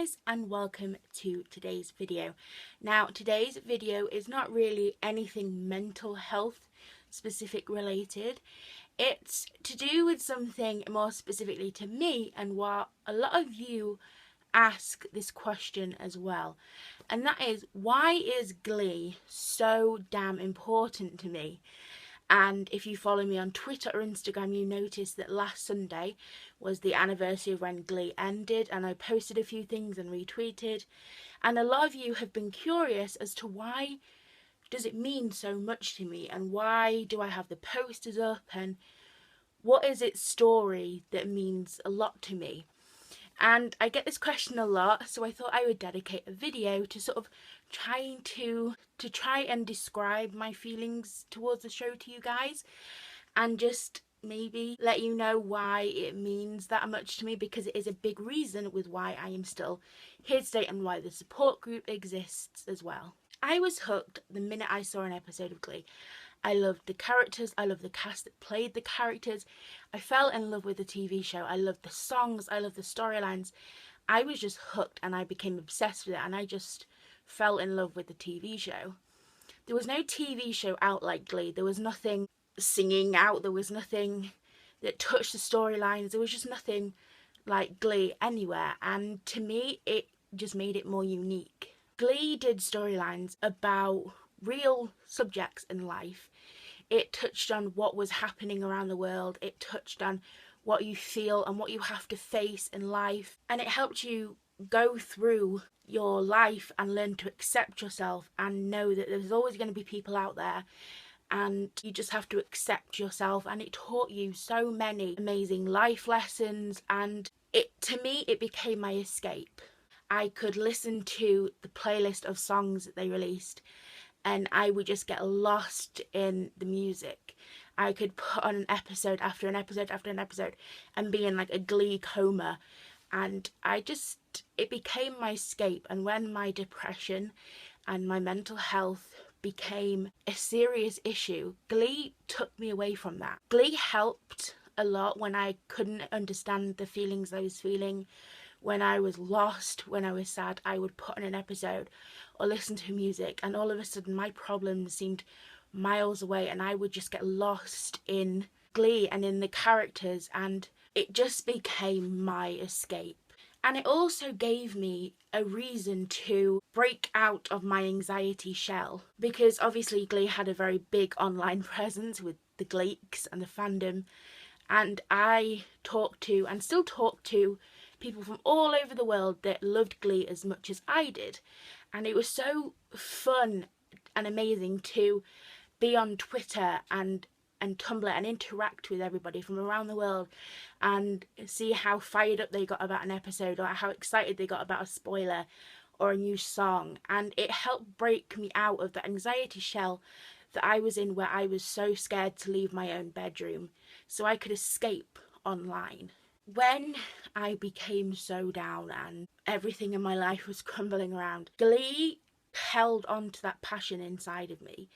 guys, and welcome to today's video. Now today's video is not really anything mental health specific related. It's to do with something more specifically to me and what a lot of you ask this question as well, and that is, why is Glee so damn important to me? And if you follow me on Twitter or Instagram, you noticed that last Sunday was the anniversary of when Glee ended, and I posted a few things and retweeted, and a lot of you have been curious as to why does it mean so much to me, and why do I have the posters up, and what is its story that means a lot to me. And I get this question a lot, so I thought I would dedicate a video to sort of trying to try and describe my feelings towards the show to you guys, and just maybe let you know why it means that much to me, because it is a big reason with why I am still here today and why the support group exists as well. I was hooked the minute I saw an episode of Glee. I loved the characters, I loved the cast that played the characters, I fell in love with the TV show, I loved the songs, I loved the storylines. I was just hooked and I became obsessed with it, and I just fell in love with the TV show. There was no TV show out like Glee. There was nothing singing out, there was nothing that touched the storylines, there was just nothing like Glee anywhere, and to me it just made it more unique. Glee did storylines about real subjects in life. It touched on what was happening around the world, it touched on what you feel and what you have to face in life, and it helped you go through your life and learn to accept yourself and know that there's always going to be people out there and you just have to accept yourself. And it taught you so many amazing life lessons, and to me it became my escape. I could listen to the playlist of songs that they released and I would just get lost in the music. I could put on an episode after an episode after an episode and be in like a Glee coma, and it became my escape. And when my depression and my mental health became a serious issue, Glee took me away from that. Glee helped a lot when I couldn't understand the feelings I was feeling. When I was lost, when I was sad, I would put on an episode or listen to music, and all of a sudden my problems seemed miles away, and I would just get lost in Glee and in the characters, and it just became my escape. And it also gave me a reason to break out of my anxiety shell, because obviously Glee had a very big online presence with the Gleeks and the fandom, and I talked to and still talk to people from all over the world that loved Glee as much as I did. And it was so fun and amazing to be on Twitter and Tumblr and interact with everybody from around the world and see how fired up they got about an episode, or how excited they got about a spoiler or a new song. And it helped break me out of the anxiety shell that I was in, where I was so scared to leave my own bedroom, so I could escape online. When I became so down and everything in my life was crumbling around, Glee held on to that passion inside of me.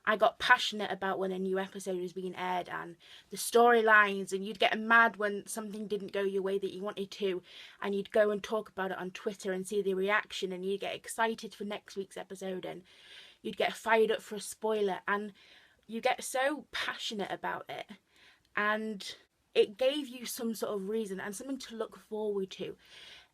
I got passionate about when a new episode was being aired and the storylines, and you'd get mad when something didn't go your way that you wanted to, and you'd go and talk about it on Twitter and see the reaction, and you'd get excited for next week's episode, and you'd get fired up for a spoiler, and you get so passionate about it, and it gave you some sort of reason and something to look forward to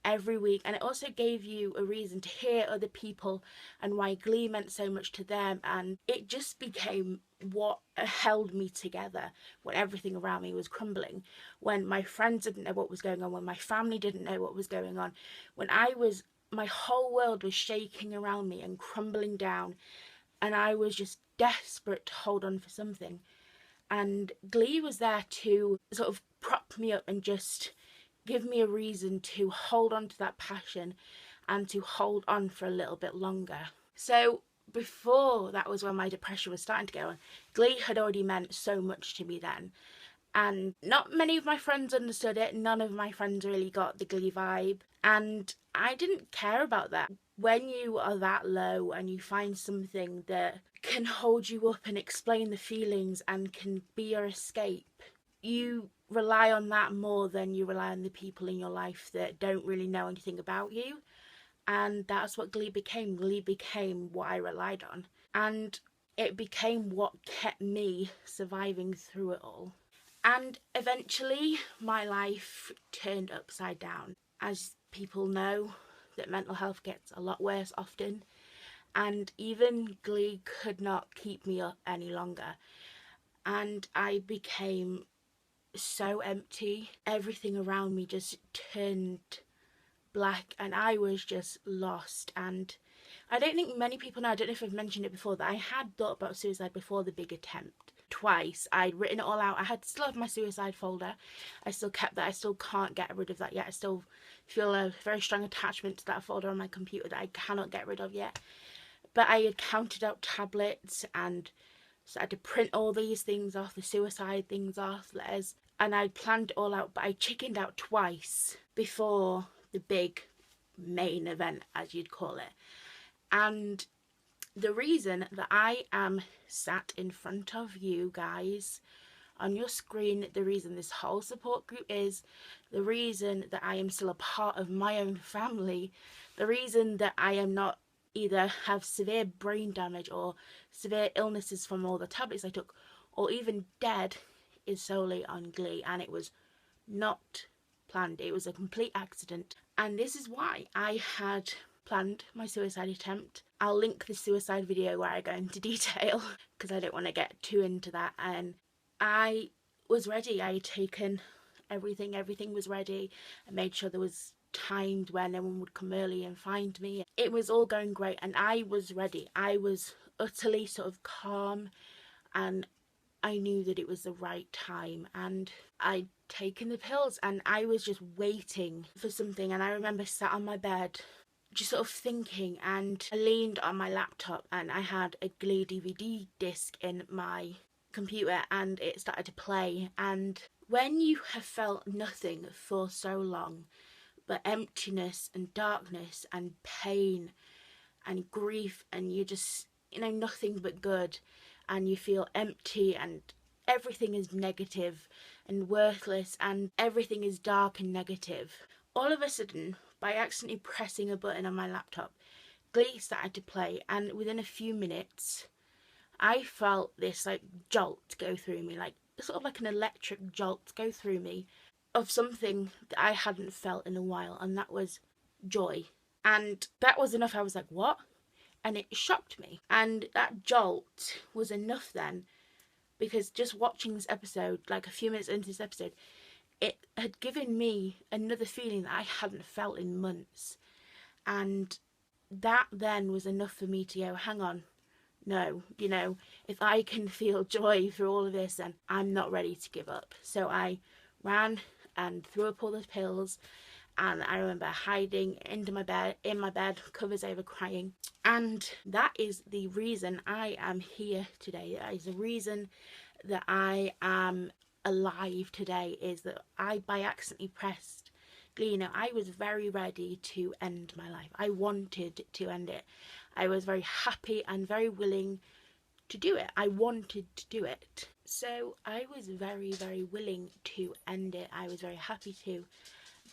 every week. And it also gave you a reason to hear other people and why Glee meant so much to them, and it just became what held me together when everything around me was crumbling, when my friends didn't know what was going on, when my family didn't know what was going on, when my whole world was shaking around me and crumbling down, and I was just desperate to hold on for something. And Glee was there to sort of prop me up and just give me a reason to hold on to that passion and to hold on for a little bit longer. So before that was when my depression was starting to go on. Glee had already meant so much to me then. And not many of my friends understood it. None of my friends really got the Glee vibe. And I didn't care about that. When you are that low and you find something that can hold you up and explain the feelings and can be your escape, you rely on that more than you rely on the people in your life that don't really know anything about you. And that's what Glee became. Glee became what I relied on. And it became what kept me surviving through it all. And eventually, my life turned upside down. As people know, that mental health gets a lot worse often. And even Glee could not keep me up any longer. And I became so empty. Everything around me just turned black and I was just lost. And I don't think many people know, I don't know if I've mentioned it before, that I had thought about suicide before the big attempt. Twice. I'd written it all out. I had still have my suicide folder. I still kept that. I still can't get rid of that yet. I still feel a very strong attachment to that folder on my computer that I cannot get rid of yet. But I had counted out tablets and started to print all these things off, the suicide things off, letters, and I'd planned it all out, but I chickened out twice before the big main event, as you'd call it. And the reason that I am sat in front of you guys on your screen, the reason this whole support group is, the reason that I am still a part of my own family, the reason that I am not either have severe brain damage or severe illnesses from all the tablets I took, or even dead, is solely on Glee. And it was not planned. It was a complete accident. And this is why I had planned my suicide attempt. I'll link the suicide video where I go into detail because I don't want to get too into that. And I was ready. I had taken everything was ready. I made sure there was timed where no one would come early and find me. It was all going great and I was ready. I was utterly sort of calm and I knew that it was the right time, and I'd taken the pills and I was just waiting for something. And I remember sat on my bed just sort of thinking, and I leaned on my laptop and I had a Glee DVD disc in my computer and it started to play. And when you have felt nothing for so long but emptiness and darkness and pain and grief, and you just, nothing but good, and you feel empty and everything is negative and worthless and everything is dark and negative, all of a sudden, by accidentally pressing a button on my laptop, Glee started to play, and within a few minutes I felt this jolt go through me, sort of like an electric jolt go through me of something that I hadn't felt in a while, and that was joy. And that was enough. I was like, what? And it shocked me. And that jolt was enough then, because just watching this episode, a few minutes into this episode, it had given me another feeling that I hadn't felt in months. And that then was enough for me to go, hang on, no, if I can feel joy through all of this, then I'm not ready to give up. So I ran and threw up all the pills, and I remember hiding in my bed, covers over, crying. And that is the reason I am here today. That is the reason that I am alive today, is that I by accidentally pressed Glee. I was very ready to end my life. I wanted to end it. I was very happy and very willing to do it. I wanted to do it. So I was very, very willing to end it. I was very happy to.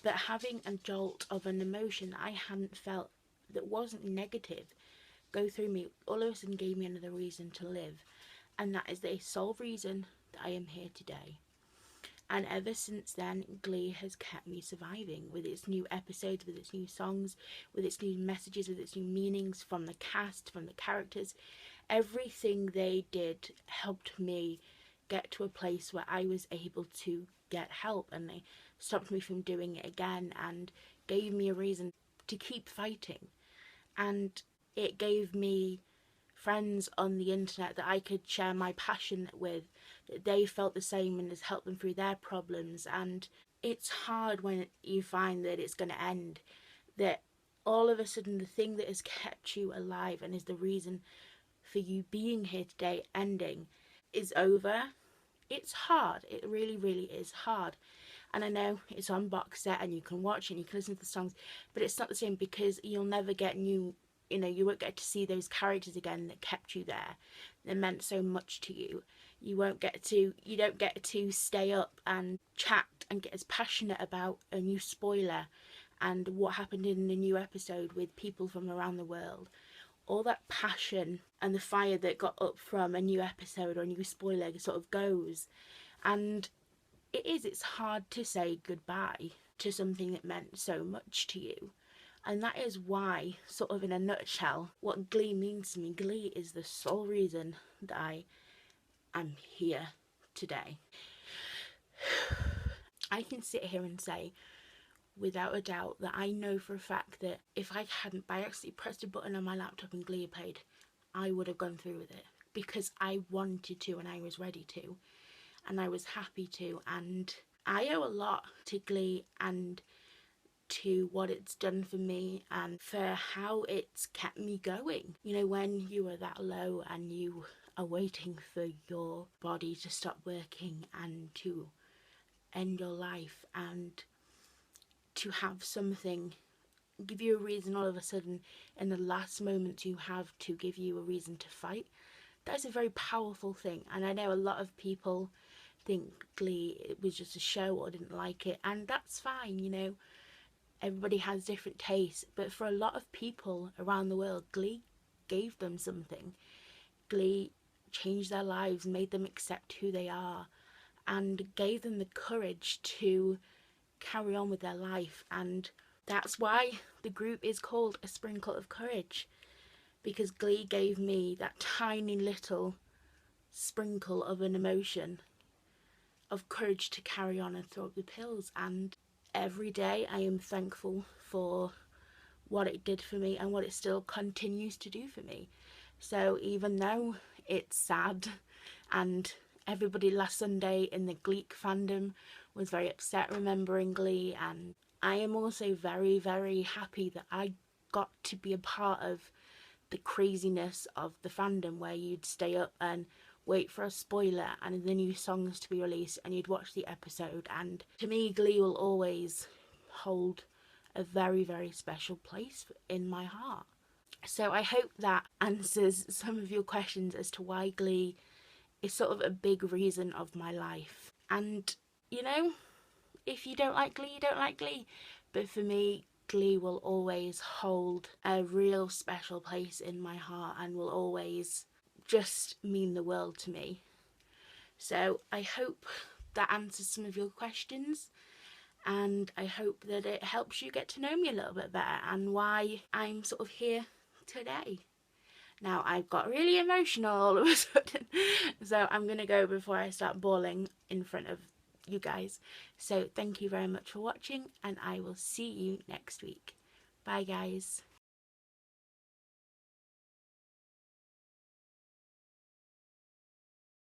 But having a jolt of an emotion that I hadn't felt, that wasn't negative, go through me, all of a sudden gave me another reason to live. And that is the sole reason that I am here today. And ever since then, Glee has kept me surviving, with its new episodes, with its new songs, with its new messages, with its new meanings, from the cast, from the characters. Everything they did helped me get to a place where I was able to get help, and they stopped me from doing it again and gave me a reason to keep fighting. And it gave me friends on the internet that I could share my passion with, that they felt the same, and has helped them through their problems. And it's hard when you find that it's going to end, that all of a sudden the thing that has kept you alive and is the reason for you being here today ending is over. It's hard. It really, really is hard. And I know it's on box set and you can watch and you can listen to the songs, but it's not the same, because you'll never get you won't get to see those characters again that kept you there, that meant so much to you. You don't get to stay up and chat and get as passionate about a new spoiler and what happened in the new episode with people from around the world. All that passion and the fire that got up from a new episode or a new spoiler sort of goes. And it's hard to say goodbye to something that meant so much to you. And that is why, sort of in a nutshell, what Glee means to me. Glee is the sole reason that I am here today. I can sit here and say, without a doubt, that I know for a fact that if I hadn't by accident pressed a button on my laptop and Glee played, I would have gone through with it. Because I wanted to and I was ready to. And I was happy to. And I owe a lot to Glee and to what it's done for me and for how it's kept me going. You know, when you are that low and you are waiting for your body to stop working and to end your life, and to have something give you a reason all of a sudden in the last moments you have to give you a reason to fight. That's a very powerful thing, and I know a lot of people think Glee it was just a show or didn't like it, and that's fine, you know. Everybody has different tastes, but for a lot of people around the world, Glee gave them something. Glee changed their lives, made them accept who they are, and gave them the courage to carry on with their life. And that's why the group is called A Sprinkle of Courage, because Glee gave me that tiny little sprinkle of an emotion of courage to carry on and throw up the pills. And every day I am thankful for what it did for me and what it still continues to do for me. So even though it's sad, and everybody last Sunday in the Glee fandom was very upset remembering Glee, and I am also very, very happy that I got to be a part of the craziness of the fandom, where you'd stay up and wait for a spoiler and the new songs to be released and you'd watch the episode. And to me, Glee will always hold a very, very special place in my heart. So I hope that answers some of your questions as to why Glee is sort of a big reason of my life. And, you know, if you don't like Glee, you don't like Glee. But for me, Glee will always hold a real special place in my heart and will always just mean the world to me. So I hope that answers some of your questions, and I hope that it helps you get to know me a little bit better and why I'm sort of here today. Now I've got really emotional all of a sudden, so I'm gonna go before I start bawling in front of you guys. So thank you very much for watching, and I will see you next week. Bye guys.